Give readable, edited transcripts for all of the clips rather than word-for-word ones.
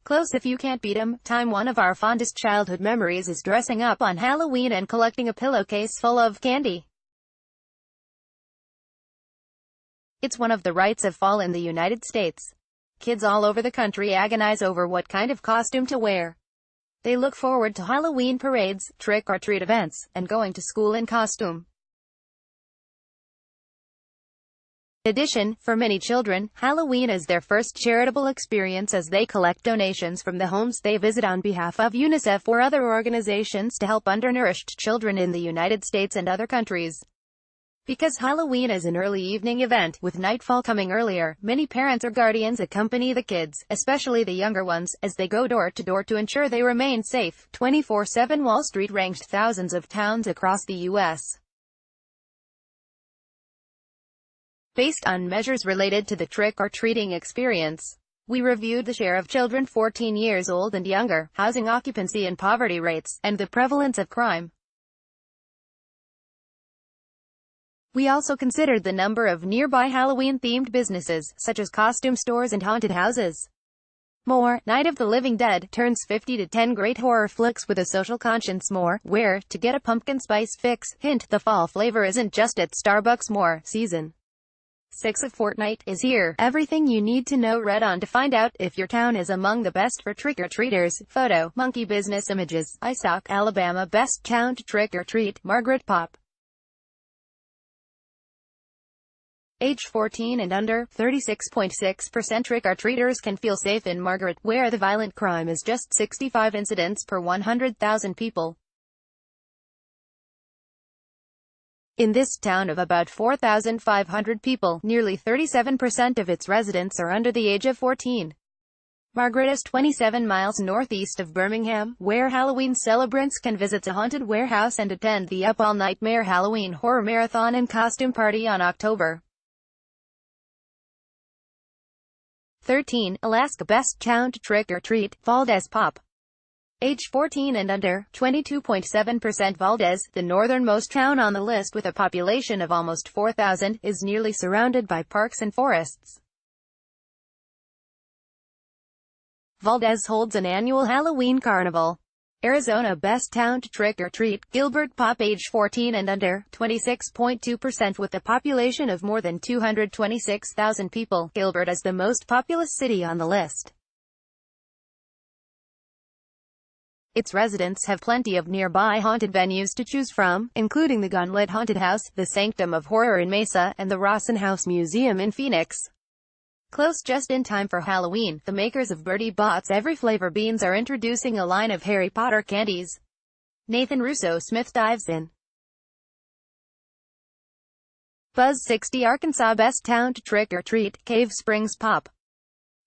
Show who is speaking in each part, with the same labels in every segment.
Speaker 1: Close if you can't beat 'em. Time one of our fondest childhood memories is dressing up on Halloween and collecting a pillowcase full of candy. It's one of the rites of fall in the United States. Kids all over the country agonize over what kind of costume to wear. They look forward to Halloween parades, trick-or-treat events, and going to school in costume. In addition, for many children, Halloween is their first charitable experience as they collect donations from the homes they visit on behalf of UNICEF or other organizations to help undernourished children in the United States and other countries. Because Halloween is an early evening event, with nightfall coming earlier, many parents or guardians accompany the kids, especially the younger ones, as they go door to door to ensure they remain safe. 24/7 Wall Street ranked thousands of towns across the U.S. based on measures related to the trick-or-treating experience. We reviewed the share of children 14 years old and younger, housing occupancy and poverty rates, and the prevalence of crime. We also considered the number of nearby Halloween-themed businesses, such as costume stores and haunted houses. More, Night of the Living Dead turns 50 to 10 great horror flicks with a social conscience. More, where to get a pumpkin spice fix. Hint, the fall flavor isn't just at Starbucks. More, Season 6 of Fortnite is here. Everything you need to know. Read on to find out if your town is among the best for trick-or-treaters. Photo, Monkey Business Images. Isoc, Alabama. Best town to trick-or-treat. Margaret Pop. Age 14 and under, 36.6% trick-or-treaters can feel safe in Margaret, where the violent crime is just 65 incidents per 100,000 people. In this town of about 4,500 people, nearly 37% of its residents are under the age of 14. Margaret is 27 miles northeast of Birmingham, where Halloween celebrants can visit a haunted warehouse and attend the Up All Nightmare Halloween Horror Marathon and Costume Party on October 13. Alaska. Best town to trick-or-treat. Valdez Pop. Age 14 and under, 22.7%. Valdez, the northernmost town on the list with a population of almost 4,000, is nearly surrounded by parks and forests. Valdez holds an annual Halloween carnival. Arizona. Best town to trick-or-treat. Gilbert Pop. Age 14 and under, 26.2% with a population of more than 226,000 people. Gilbert is the most populous city on the list. Its residents have plenty of nearby haunted venues to choose from, including the Gauntlet Haunted House, the Sanctum of Horror in Mesa, and the Rawson House Museum in Phoenix. Close just in time for Halloween, the makers of Bertie Bott's Every Flavor Beans are introducing a line of Harry Potter candies. Nathan Russo Smith dives in. Buzz 60. Arkansas. Best town to trick-or-treat. Cave Springs Pop.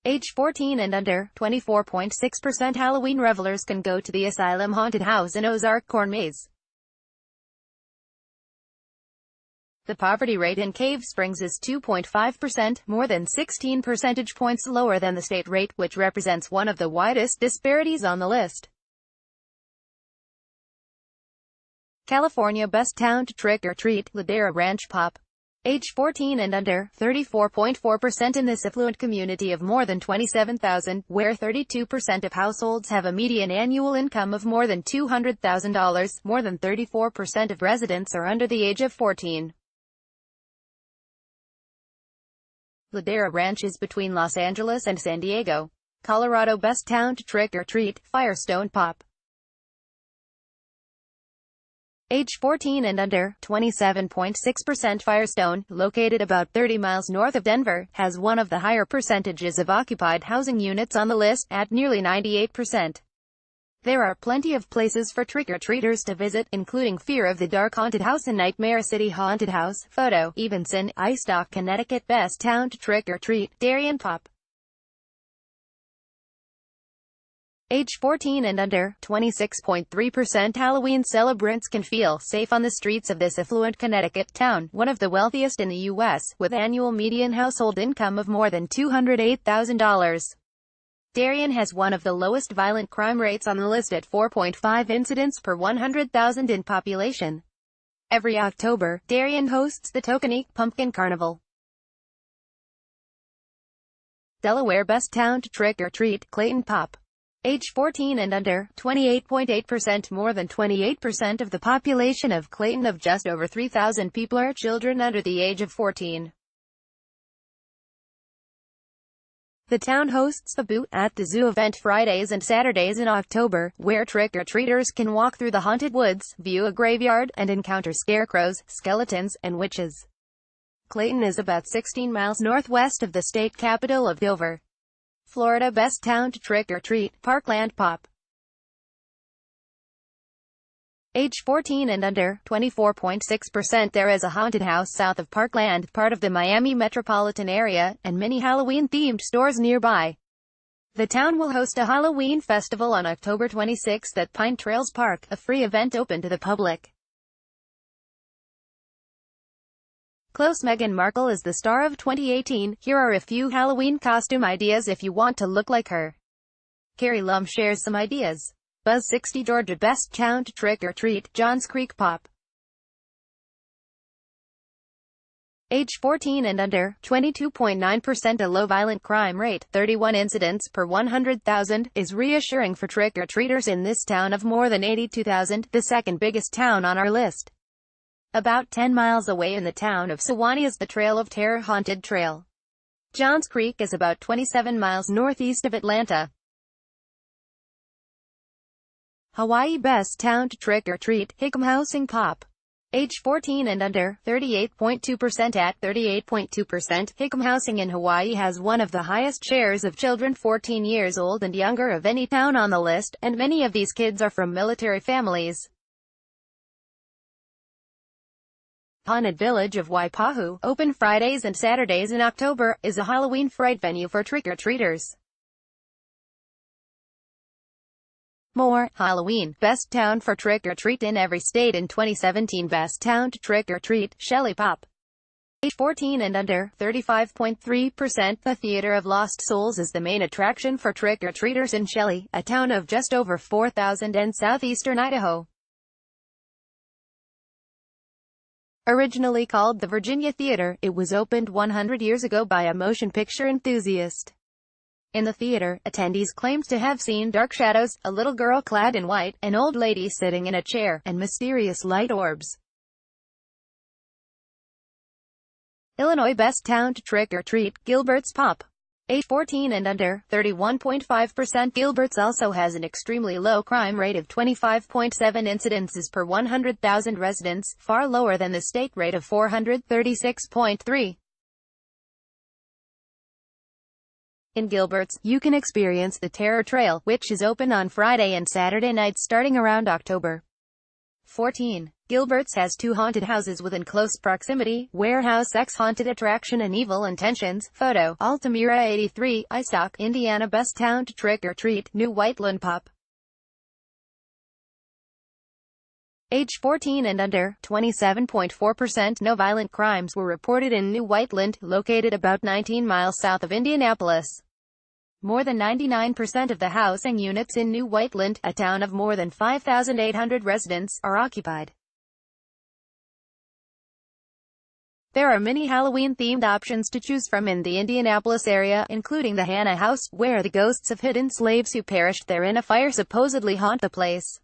Speaker 1: Age 14 and under, 24.6% Halloween revelers can go to the Asylum Haunted House in Ozark Corn Maze. The poverty rate in Cave Springs is 2.5%, more than 16 percentage points lower than the state rate, which represents one of the widest disparities on the list. California. Best town to trick-or-treat. Ladera Ranch Pop. Age 14 and under, 34.4% in this affluent community of more than 27,000, where 32% of households have a median annual income of more than $200,000, more than 34% of residents are under the age of 14. Ladera Ranch is between Los Angeles and San Diego. Colorado. Best town to trick-or-treat. Firestone Pop. Age 14 and under, 27.6%. Firestone, located about 30 miles north of Denver, has one of the higher percentages of occupied housing units on the list, at nearly 98%. There are plenty of places for trick-or-treaters to visit, including Fear of the Dark Haunted House and Nightmare City Haunted House. Photo, Evanston, Istock, Connecticut. Best town to trick-or-treat. Darien Pop. Age 14 and under, 26.3%. Halloween celebrants can feel safe on the streets of this affluent Connecticut town, one of the wealthiest in the U.S., with annual median household income of more than $208,000. Darien has one of the lowest violent crime rates on the list at 4.5 incidents per 100,000 in population. Every October, Darien hosts the Tokenique Pumpkin Carnival. Delaware. Best town to trick-or-treat. Clayton Pop. Age 14 and under, 28.8%. More than 28% of the population of Clayton of just over 3,000 people are children under the age of 14. The town hosts a Boot at the Zoo event Fridays and Saturdays in October, where trick-or-treaters can walk through the haunted woods, view a graveyard, and encounter scarecrows, skeletons, and witches. Clayton is about 16 miles northwest of the state capital of Dover, Florida. Best town to trick-or-treat, Parkland Pop. Age 14 and under, 24.6%. There is a haunted house south of Parkland, part of the Miami metropolitan area, and many Halloween-themed stores nearby. The town will host a Halloween festival on October 26 at Pine Trails Park, a free event open to the public. Close. Meghan Markle is the star of 2018. Here are a few Halloween costume ideas if you want to look like her. Carrie Lum shares some ideas. Buzz 60 Georgia. Best town to trick-or-treat, Johns Creek Pop. Age 14 and under, 22.9%. A low violent crime rate, 31 incidents per 100,000, is reassuring for trick-or-treaters in this town of more than 82,000, the second biggest town on our list. About 10 miles away in the town of Sewanee is the Trail of Terror Haunted Trail. Johns Creek is about 27 miles northeast of Atlanta. Hawaii. Best town to trick-or-treat, Hickam Housing Pop. Age 14 and under, 38.2%. At 38.2%, Hickam Housing in Hawaii has one of the highest shares of children 14 years old and younger of any town on the list, and many of these kids are from military families. Haunted Village of Waipahu, open Fridays and Saturdays in October, is a Halloween fright venue for trick-or-treaters. More Halloween. Best town for trick-or-treat in every state in 2017. Best town to trick-or-treat, Shelley Pop. Age 14 and under, 35.3%. The Theater of Lost Souls is the main attraction for trick-or-treaters in Shelley, a town of just over 4,000 in southeastern Idaho. Originally called the Virginia Theater, it was opened 100 years ago by a motion picture enthusiast. In the theater, attendees claimed to have seen dark shadows, a little girl clad in white, an old lady sitting in a chair, and mysterious light orbs. Illinois. Best town to trick-or-treat, Gilbert's Pop. Age 14 and under, 31.5%. Gilbert's also has an extremely low crime rate of 25.7 incidences per 100,000 residents, far lower than the state rate of 436.3. In Gilbert's, you can experience the Terror Trail, which is open on Friday and Saturday nights starting around October 14. Gilbert's has two haunted houses within close proximity: Warehouse X Haunted Attraction and Evil Intentions. Photo, Altamira 83, Istock, Indiana. Best town to trick-or-treat, New Whiteland Pop. Age 14 and under, 27.4%. No violent crimes were reported in New Whiteland, located about 19 miles south of Indianapolis. More than 99% of the housing units in New Whiteland, a town of more than 5,800 residents, are occupied. There are many Halloween-themed options to choose from in the Indianapolis area, including the Hannah House, where the ghosts of hidden slaves who perished there in a fire supposedly haunt the place.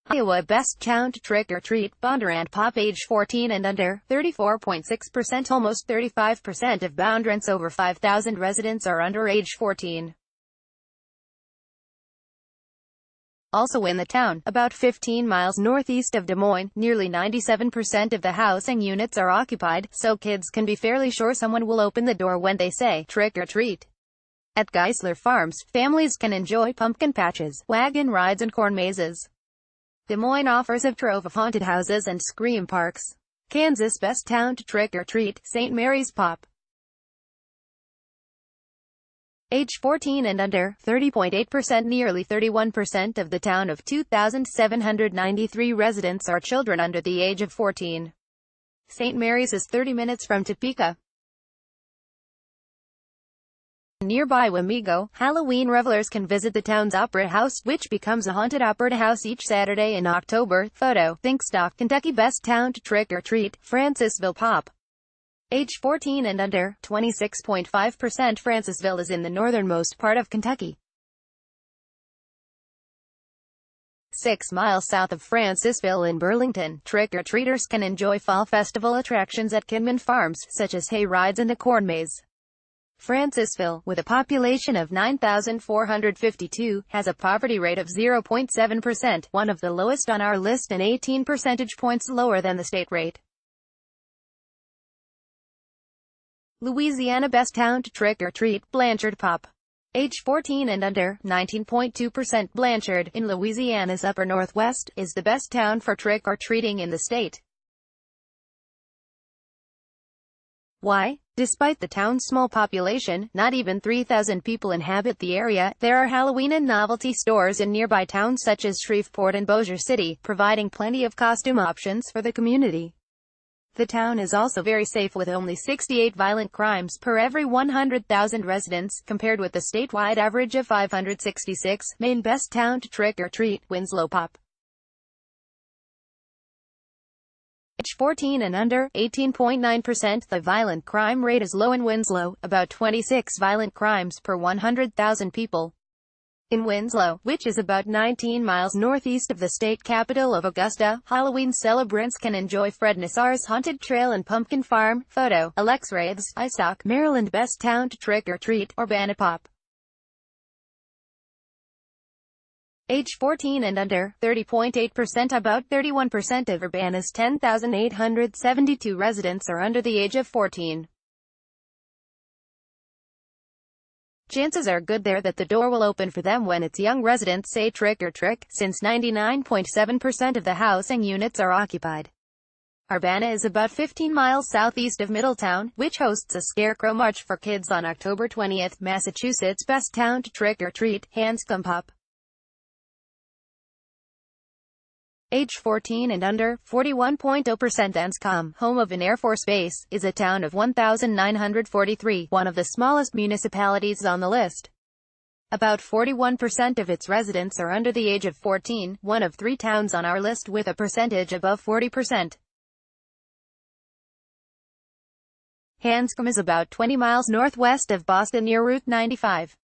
Speaker 1: Iowa. Best town to trick-or-treat, Bondurant Pop. Age 14 and under, 34.6%. Almost 35% of Bondurant's over 5,000 residents are under age 14. Also in the town, about 15 miles northeast of Des Moines, nearly 97% of the housing units are occupied, so kids can be fairly sure someone will open the door when they say, trick-or-treat. At Geisler Farms, families can enjoy pumpkin patches, wagon rides and corn mazes. Des Moines offers a trove of haunted houses and scream parks. Kansas. Best town to trick-or-treat, St. Mary's Pop. Age 14 and under, 30.8%. Nearly 31% of the town of 2,793 residents are children under the age of 14. St. Mary's is 30 minutes from Topeka. Nearby Wamego, Halloween revelers can visit the town's Opera House, which becomes a haunted opera house each Saturday in October. Photo, Thinkstock, Kentucky. Best town to trick-or-treat, Francisville Pop. Age 14 and under, 26.5%. Francisville is in the northernmost part of Kentucky. 6 miles south of Francisville in Burlington. Trick-or-treaters can enjoy fall festival attractions at Kinman Farms, such as hay rides and the corn maze. Francisville, with a population of 9,452, has a poverty rate of 0.7%, one of the lowest on our list and 18 percentage points lower than the state rate. Louisiana best town to trick-or-treat, Blanchard Pop. Age 14 and under, 19.2%. Blanchard, in Louisiana's upper northwest, is the best town for trick-or-treating in the state. Why? Despite the town's small population, not even 3,000 people inhabit the area, there are Halloween and novelty stores in nearby towns such as Shreveport and Bossier City, providing plenty of costume options for the community. The town is also very safe with only 68 violent crimes per every 100,000 residents, compared with the statewide average of 566. Maine best town to trick-or-treat, Winslow Pop. Age 14 and under, 18.9%. The violent crime rate is low in Winslow, about 26 violent crimes per 100,000 people. In Winslow, which is about 19 miles northeast of the state capital of Augusta, Halloween celebrants can enjoy Fred Nassar's Haunted Trail and Pumpkin Farm. Photo, Alex Raves, Istock, Maryland best town to trick-or-treat, Urbana Pop. Age 14 and under, 30.8%. About 31% of Urbana's 10,872 residents are under the age of 14. Chances are good there that the door will open for them when its young residents say trick or trick, since 99.7% of the housing units are occupied. Urbana is about 15 miles southeast of Middletown, which hosts a Scarecrow March for kids on October 20th. Massachusetts best town to trick or treat, Hanscom Pop. Age 14 and under, 41.0%. Anscombe, home of an Air Force base, is a town of 1,943, one of the smallest municipalities on the list. About 41% of its residents are under the age of 14, one of 3 towns on our list with a percentage above 40%. Hanscom is about 20 miles northwest of Boston near Route 95.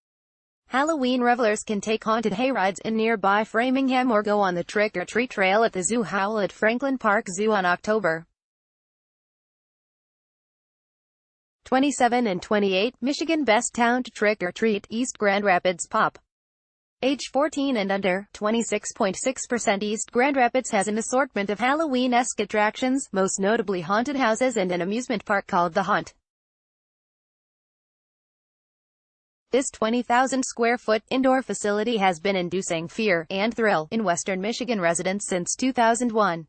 Speaker 1: Halloween revelers can take haunted hayrides in nearby Framingham or go on the trick-or-treat trail at the Zoo Howl at Franklin Park Zoo on October 27 and 28. Michigan best town to trick-or-treat, East Grand Rapids Pop. Age 14 and under, 26.6%. East Grand Rapids has an assortment of Halloween-esque attractions, most notably haunted houses and an amusement park called The Haunt. This 20,000-square-foot, indoor facility has been inducing fear and thrill in western Michigan residents since 2001.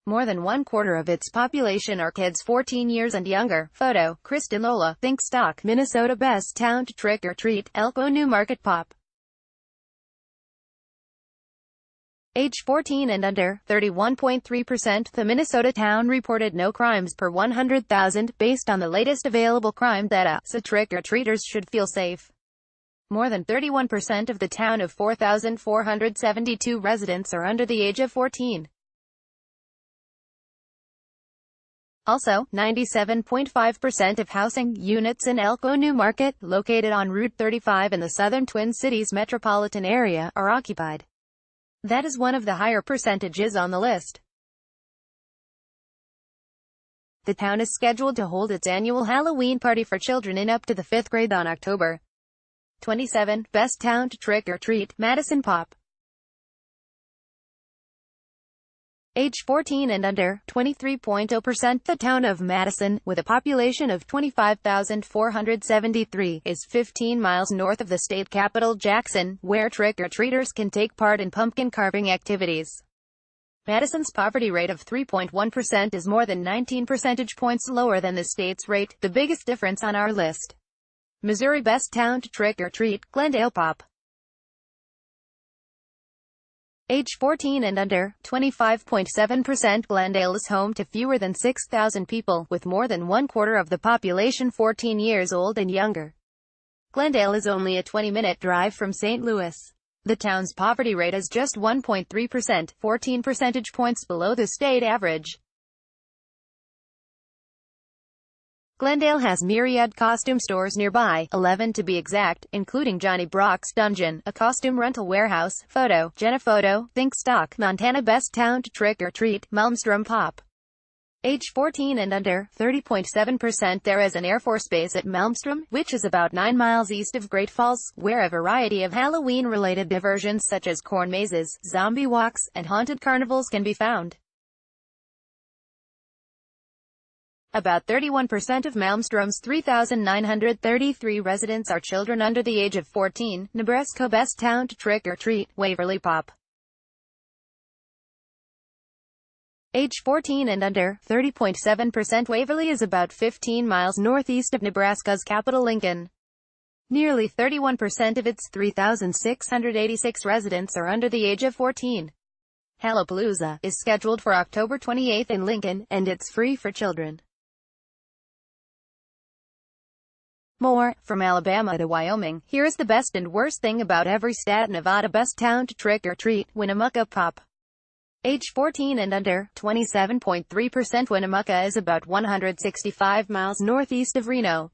Speaker 1: More than 1/4 of its population are kids 14 years and younger. Photo, Kristen Lola, Think Stock, Minnesota best town to trick-or-treat, Elko New Market Pop. Age 14 and under, 31.3%. The Minnesota town reported no crimes per 100,000, based on the latest available crime data, so trick-or-treaters should feel safe. More than 31% of the town of 4,472 residents are under the age of 14. Also, 97.5% of housing units in Elko New Market, located on Route 35 in the southern Twin Cities metropolitan area, are occupied. That is one of the higher percentages on the list. The town is scheduled to hold its annual Halloween party for children in up to the 5th grade on October 27. Best town to trick-or-treat, Madison Pop. Age 14 and under, 23.0%. The town of Madison, with a population of 25,473, is 15 miles north of the state capital Jackson, where trick-or-treaters can take part in pumpkin carving activities. Madison's poverty rate of 3.1% is more than 19 percentage points lower than the state's rate, the biggest difference on our list. Missouri best town to trick-or-treat, Glendale Pop. Age 14 and under, 25.7%. Glendale is home to fewer than 6,000 people, with more than 1/4 of the population 14 years old and younger. Glendale is only a 20-minute drive from St. Louis. The town's poverty rate is just 1.3%, 14 percentage points below the state average. Glendale has myriad costume stores nearby, 11 to be exact, including Johnny Brock's Dungeon, a costume rental warehouse, Photo, Jenna Photo, Think Stock, Montana Best Town to Trick or Treat, Malmstrom Pop. Age 14 and under, 30.7%. There is an Air Force base at Malmstrom, which is about 9 miles east of Great Falls, where a variety of Halloween-related diversions such as corn mazes, zombie walks, and haunted carnivals can be found. About 31% of Malmstrom's 3,933 residents are children under the age of 14. Nebraska Best Town to Trick or Treat, Waverly Pop. Age 14 and under, 30.7%. Waverly is about 15 miles northeast of Nebraska's capital Lincoln. Nearly 31% of its 3,686 residents are under the age of 14. Hallowpalooza is scheduled for October 28 in Lincoln, and it's free for children. More, from Alabama to Wyoming, here's the best and worst thing about every stat. Nevada Best Town to Trick or Treat, Winnemucca Pop. Age 14 and under, 27.3%. Winnemucca is about 165 miles northeast of Reno.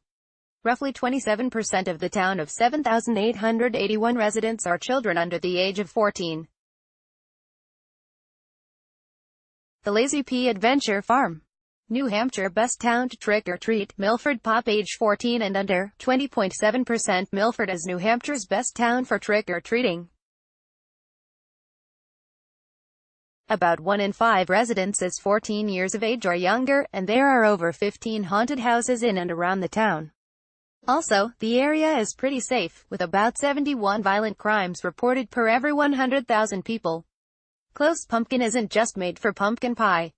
Speaker 1: Roughly 27% of the town of 7,881 residents are children under the age of 14. The Lazy P Adventure Farm. New Hampshire Best Town to Trick or Treat, Milford Pop. Age 14 and under, 20.7%. Milford is New Hampshire's best town for trick or treating. About 1 in 5 residents is 14 years of age or younger, and there are over 15 haunted houses in and around the town. Also, the area is pretty safe, with about 71 violent crimes reported per every 100,000 people. Close pumpkin isn't just made for pumpkin pie.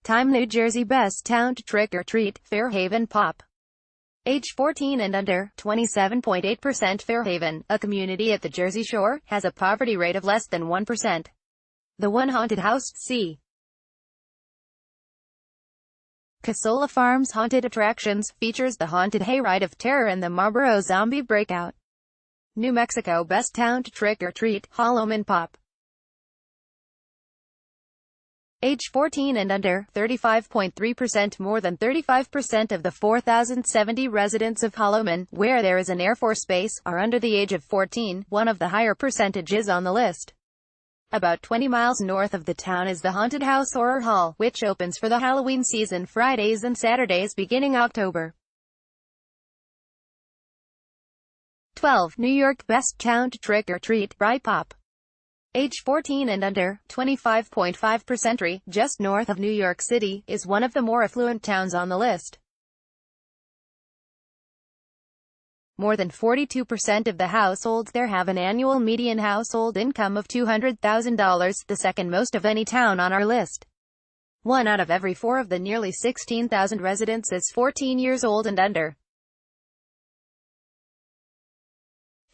Speaker 1: Time. New Jersey Best Town to Trick or Treat, Fairhaven Pop. Age 14 and under, 27.8%. Fairhaven, a community at the Jersey Shore, has a poverty rate of less than 1%. The One Haunted House, c. Casola Farms Haunted Attractions, features the Haunted Hayride of Terror and the Marlboro Zombie Breakout. New Mexico Best Town to Trick or Treat, Holloman Pop. Age 14 and under, 35.3%. More than 35% of the 4,070 residents of Holloman, where there is an Air Force base, are under the age of 14, one of the higher percentages on the list. About 20 miles north of the town is the Haunted House Horror Hall, which opens for the Halloween season Fridays and Saturdays beginning October. 12. New York Best Town to Trick or Treat, Rye Pop. Age 14 and under, 25.5%. Rye, just north of New York City, is one of the more affluent towns on the list. More than 42% of the households there have an annual median household income of $200,000, the second most of any town on our list. 1 out of every 4 of the nearly 16,000 residents is 14 years old and under.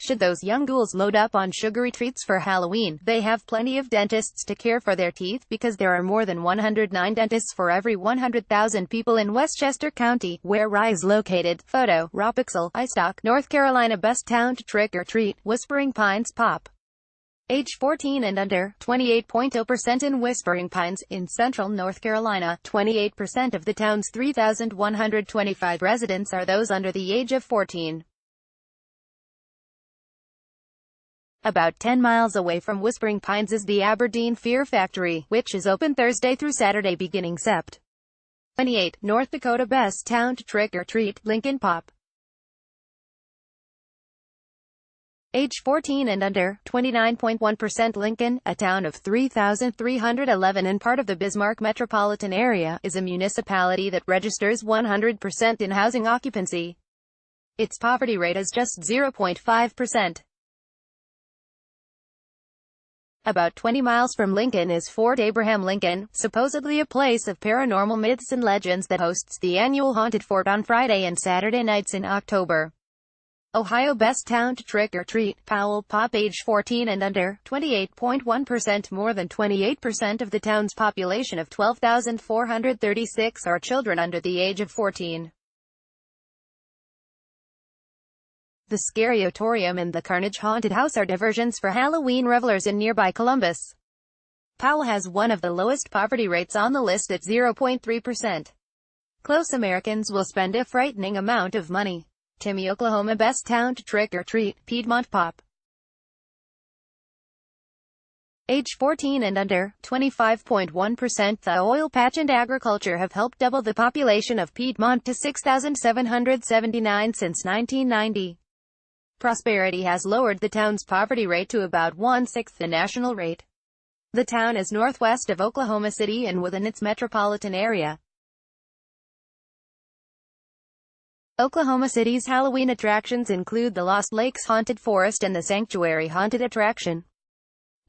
Speaker 1: Should those young ghouls load up on sugary treats for Halloween, they have plenty of dentists to care for their teeth, because there are more than 109 dentists for every 100,000 people in Westchester County, where Rye is located. Photo, Raw Pixel, iStock, North Carolina Best Town to Trick or Treat, Whispering Pines Pop. Age 14 and under, 28.0%. In Whispering Pines, in central North Carolina, 28% of the town's 3,125 residents are those under the age of 14. About 10 miles away from Whispering Pines is the Aberdeen Fear Factory, which is open Thursday through Saturday beginning Sept. 28. North Dakota Best Town to Trick or Treat, Lincoln Pop. Age 14 and under, 29.1%. Lincoln, a town of 3,311 and part of the Bismarck metropolitan area, is a municipality that registers 100% in housing occupancy. Its poverty rate is just 0.5%. About 20 miles from Lincoln is Fort Abraham Lincoln, supposedly a place of paranormal myths and legends that hosts the annual Haunted Fort on Friday and Saturday nights in October. Ohio Best Town to Trick or Treat, Powell Pop. Age 14 and under, 28.1%. More than 28% of the town's population of 12,436 are children under the age of 14. The Scariotorium and the Carnage Haunted House are diversions for Halloween revelers in nearby Columbus. Powell has one of the lowest poverty rates on the list at 0.3%. Close Americans will spend a frightening amount of money. Timmy, Oklahoma. Best town to trick or treat, Piedmont Pop. Age 14 and under, 25.1%. The oil patch and agriculture have helped double the population of Piedmont to 6,779 since 1990. Prosperity has lowered the town's poverty rate to about one-sixth the national rate. The town is northwest of Oklahoma City and within its metropolitan area. Oklahoma City's Halloween attractions include the Lost Lakes Haunted Forest and the Sanctuary Haunted Attraction.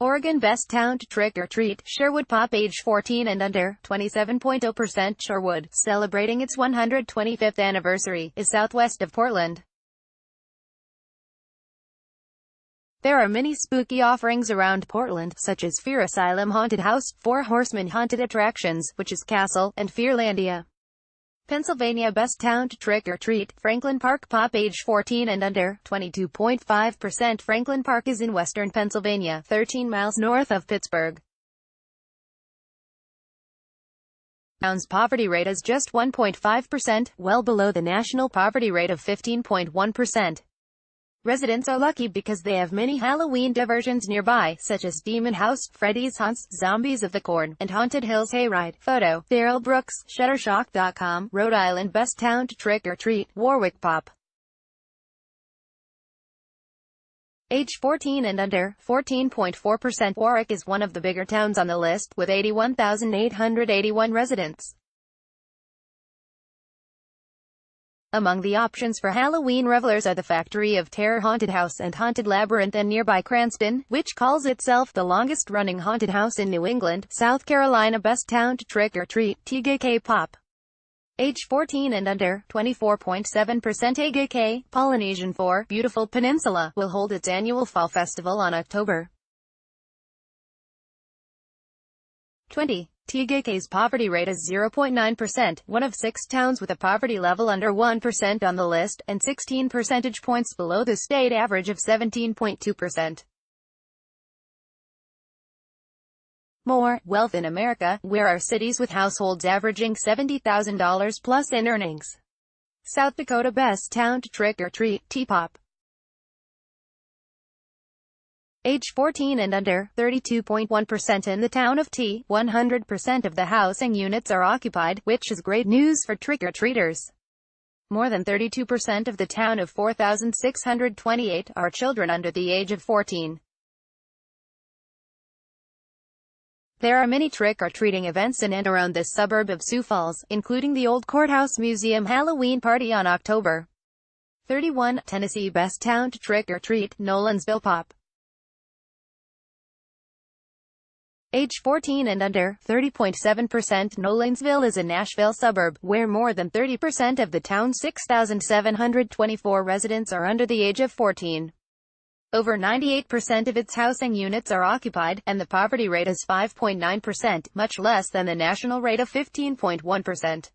Speaker 1: Oregon. Best town to trick or treat, Sherwood Pop. Age 14 and under, 27.0%. Sherwood, celebrating its 125th anniversary, is southwest of Portland. There are many spooky offerings around Portland, such as Fear Asylum Haunted House, Four Horsemen Haunted Attractions, Witch's Castle, and Fearlandia. Pennsylvania. Best town to trick or treat, Franklin Park. Pop. Age 14 and under, 22.5%. Franklin Park is in western Pennsylvania, 13 miles north of Pittsburgh. Town's poverty rate is just 1.5%, well below the national poverty rate of 15.1%. Residents are lucky because they have many Halloween diversions nearby, such as Demon House, Freddy's Haunts, Zombies of the Corn, and Haunted Hills Hayride. Photo, Daryl Brooks, Shutterstock.com. Rhode Island. Best town to trick or treat, Warwick Pop. Age 14 and under, 14.4%. Warwick is one of the bigger towns on the list, with 81,881 residents. Among the options for Halloween revelers are the Factory of Terror Haunted House and Haunted Labyrinth and nearby Cranston, which calls itself the longest-running haunted house in New England, South Carolina. Best town to trick or treat, TGK Pop. Age 14 and under, 24.7%. TGK, Polynesian for Beautiful Peninsula, will hold its annual Fall Festival on October 20. TGK's poverty rate is 0.9%, one of 6 towns with a poverty level under 1% on the list, and 16 percentage points below the state average of 17.2%. More wealth in America. Where are cities with households averaging $70,000 plus in earnings? South Dakota. Best town to trick or treat, T-Pop. Age 14 and under, 32.1%. In the town of T, 100% of the housing units are occupied, which is great news for trick-or-treaters. More than 32% of the town of 4,628 are children under the age of 14. There are many trick-or-treating events in and around this suburb of Sioux Falls, including the Old Courthouse Museum Halloween Party on October 31. Tennessee. Best town to trick-or-treat, Nolensville Pop. Age 14 and under, 30.7%. Nolensville is a Nashville suburb, where more than 30% of the town's 6,724 residents are under the age of 14. Over 98% of its housing units are occupied, and the poverty rate is 5.9%, much less than the national rate of 15.1%.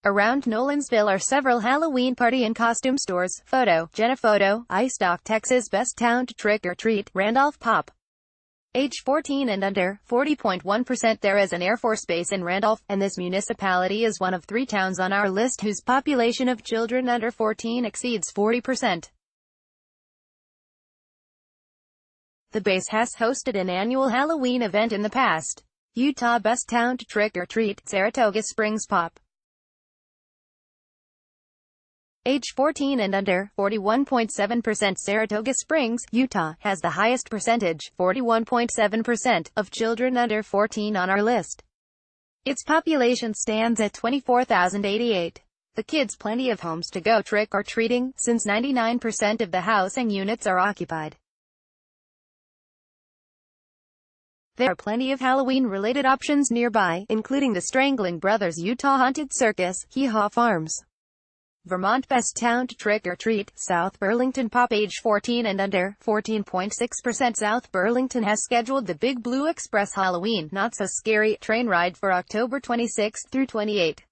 Speaker 1: Around Nolensville are several Halloween party and costume stores. Photo, Jenna. Photo, iStock. Texas. Best town to trick or treat, Randolph Pop. Age 14 and under, 40.1%. There is an Air Force base in Randolph, and this municipality is one of 3 towns on our list whose population of children under 14 exceeds 40%. The base has hosted an annual Halloween event in the past. Utah. Best town to trick or treat, Saratoga Springs Pop. Age 14 and under, 41.7%. Saratoga Springs, Utah, has the highest percentage, 41.7%, of children under 14 on our list. Its population stands at 24,088. The kids plenty of homes to go trick-or-treating, since 99% of the housing units are occupied. There are plenty of Halloween-related options nearby, including the Strangling Brothers Utah Haunted Circus, Hee-Haw Farms. Vermont. Best town to trick or treat, South Burlington Pop. Age 14 and under, 14.6%. South Burlington has scheduled the Big Blue Express Halloween Not So Scary train ride for October 26 through 28.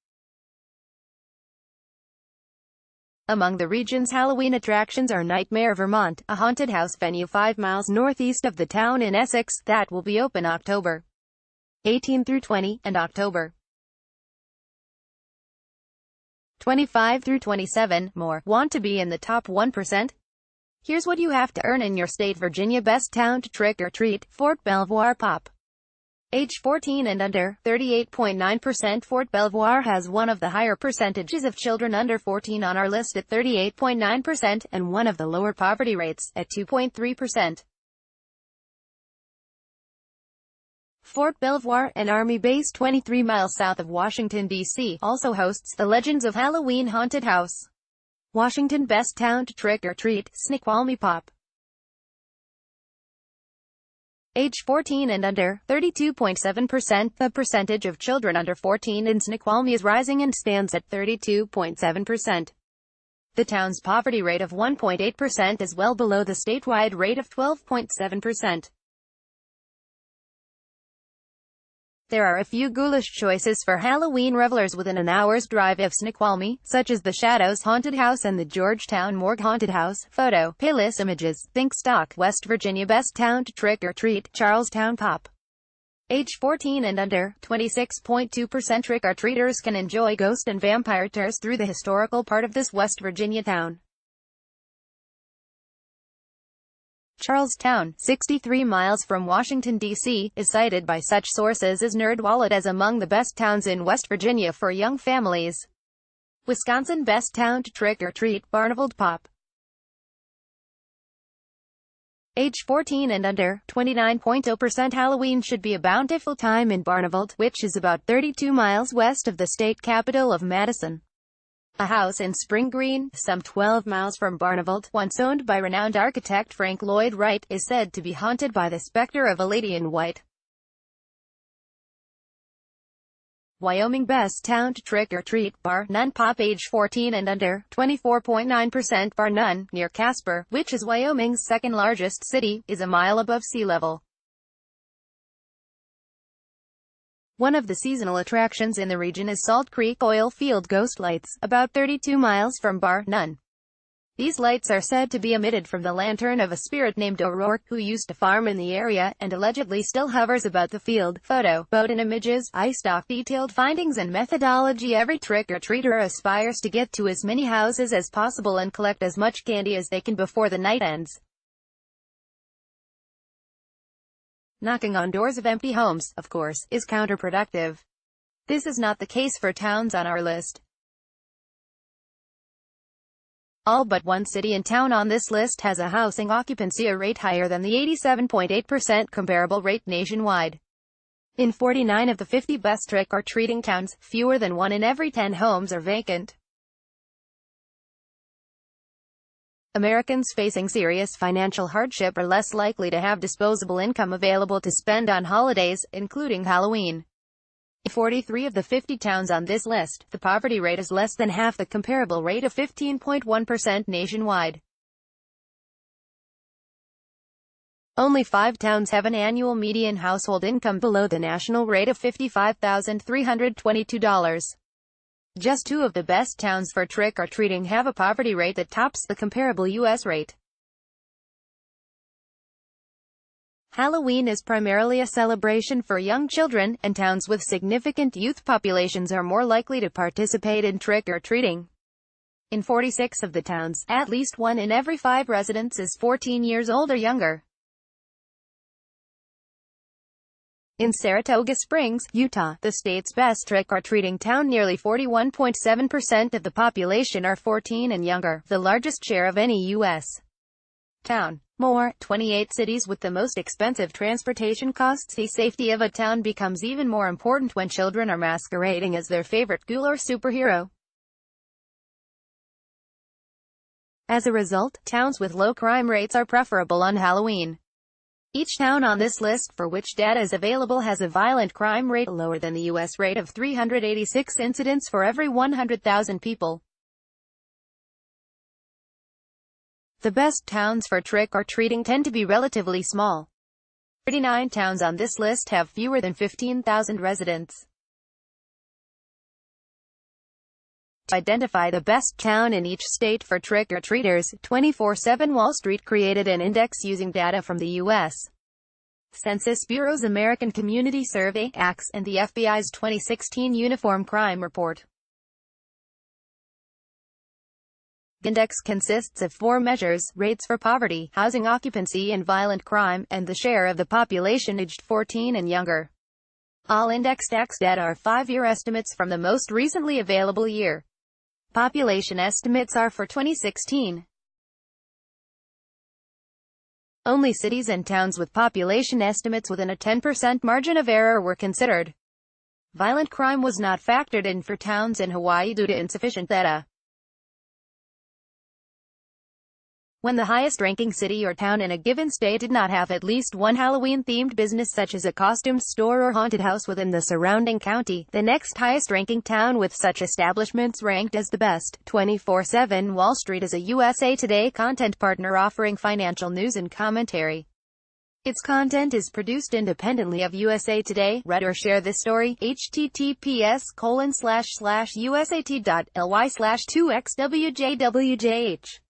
Speaker 1: Among the region's Halloween attractions are Nightmare Vermont, a haunted house venue 5 miles northeast of the town in Essex, that will be open October 18 through 20, and October 25 through 27. More. Want to be in the top 1%? Here's what you have to earn in your state. Virginia Best Town to Trick or Treat, Fort Belvoir Pop. Age 14 and under, 38.9%. Fort Belvoir has one of the higher percentages of children under 14 on our list at 38.9%, and one of the lower poverty rates, at 2.3%. Fort Belvoir, an Army base 23 miles south of Washington, D.C., also hosts the Legends of Halloween Haunted House. Washington Best Town to Trick or Treat, Snoqualmie Pop. Age 14 and under, 32.7%. The percentage of children under 14 in Snoqualmie is rising and stands at 32.7%. The town's poverty rate of 1.8% is well below the statewide rate of 12.7%. There are a few ghoulish choices for Halloween revelers within an hour's drive of Snoqualmie, such as the Shadows Haunted House and the Georgetown Morgue Haunted House. Photo, Payless Images. Think stock. West Virginia Best Town to Trick or Treat, Charlestown Pop. Age 14 and under, 26.2%. Trick-or-treaters can enjoy ghost and vampire tours through the historical part of this West Virginia town. Charlestown, 63 miles from Washington, D.C., is cited by such sources as NerdWallet as among the best towns in West Virginia for young families. Wisconsin Best Town to Trick or Treat, Barneveld Pop. Age 14 and under, 29.0%. Halloween should be a bountiful time in Barneveld, which is about 32 miles west of the state capital of Madison. A house in Spring Green, some 12 miles from Barneveld, once owned by renowned architect Frank Lloyd Wright, is said to be haunted by the specter of a lady in white. Wyoming Best Town to Trick or Treat, Bar Nunn Pop. Age 14 and under, 24.9%. Bar Nunn, near Casper, which is Wyoming's second largest city, is a mile above sea level. One of the seasonal attractions in the region is Salt Creek Oil Field Ghost Lights, about 32 miles from Bar Nunn. These lights are said to be emitted from the lantern of a spirit named O'Rourke, who used to farm in the area, and allegedly still hovers about the field. Photo, Bowden Images, iStock. Detailed findings and methodology. Every trick-or-treater aspires to get to as many houses as possible and collect as much candy as they can before the night ends. Knocking on doors of empty homes, of course, is counterproductive. This is not the case for towns on our list. All but one city and town on this list has a housing occupancy rate higher than the 87.8% comparable rate nationwide. In 49 of the 50 best trick-or-treating towns, fewer than 1 in every 10 homes are vacant. Americans facing serious financial hardship are less likely to have disposable income available to spend on holidays, including Halloween. In 43 of the 50 towns on this list, the poverty rate is less than half the comparable rate of 15.1% nationwide. Only 5 towns have an annual median household income below the national rate of $55,322. Just 2 of the best towns for trick-or-treating have a poverty rate that tops the comparable U.S. rate. Halloween is primarily a celebration for young children, and towns with significant youth populations are more likely to participate in trick-or-treating. In 46 of the towns, at least 1 in every 5 residents is 14 years old or younger. In Saratoga Springs, Utah, the state's best trick-or-treating town, nearly 41.7% of the population are 14 and younger, the largest share of any U.S. town. More, 28 cities with the most expensive transportation costs. The safety of a town becomes even more important when children are masquerading as their favorite ghoul or superhero. As a result, towns with low crime rates are preferable on Halloween. Each town on this list for which data is available has a violent crime rate lower than the U.S. rate of 386 incidents for every 100,000 people. The best towns for trick-or-treating tend to be relatively small. 39 towns on this list have fewer than 15,000 residents. To identify the best town in each state for trick-or-treaters, 24/7 Wall Street created an index using data from the U.S. Census Bureau's American Community Survey, ACS, and the FBI's 2016 Uniform Crime Report. The index consists of 4 measures: rates for poverty, housing occupancy and violent crime, and the share of the population aged 14 and younger. All indexed ACS data are 5-year estimates from the most recently available year. Population estimates are for 2016. Only cities and towns with population estimates within a 10% margin of error were considered. Violent crime was not factored in for towns in Hawaii due to insufficient data. When the highest-ranking city or town in a given state did not have at least one Halloween-themed business such as a costume store or haunted house within the surrounding county, the next highest-ranking town with such establishments ranked as the best. 24/7 Wall Street is a USA Today content partner offering financial news and commentary. Its content is produced independently of USA Today. Read or share this story. https://usat.ly/2xwjwjh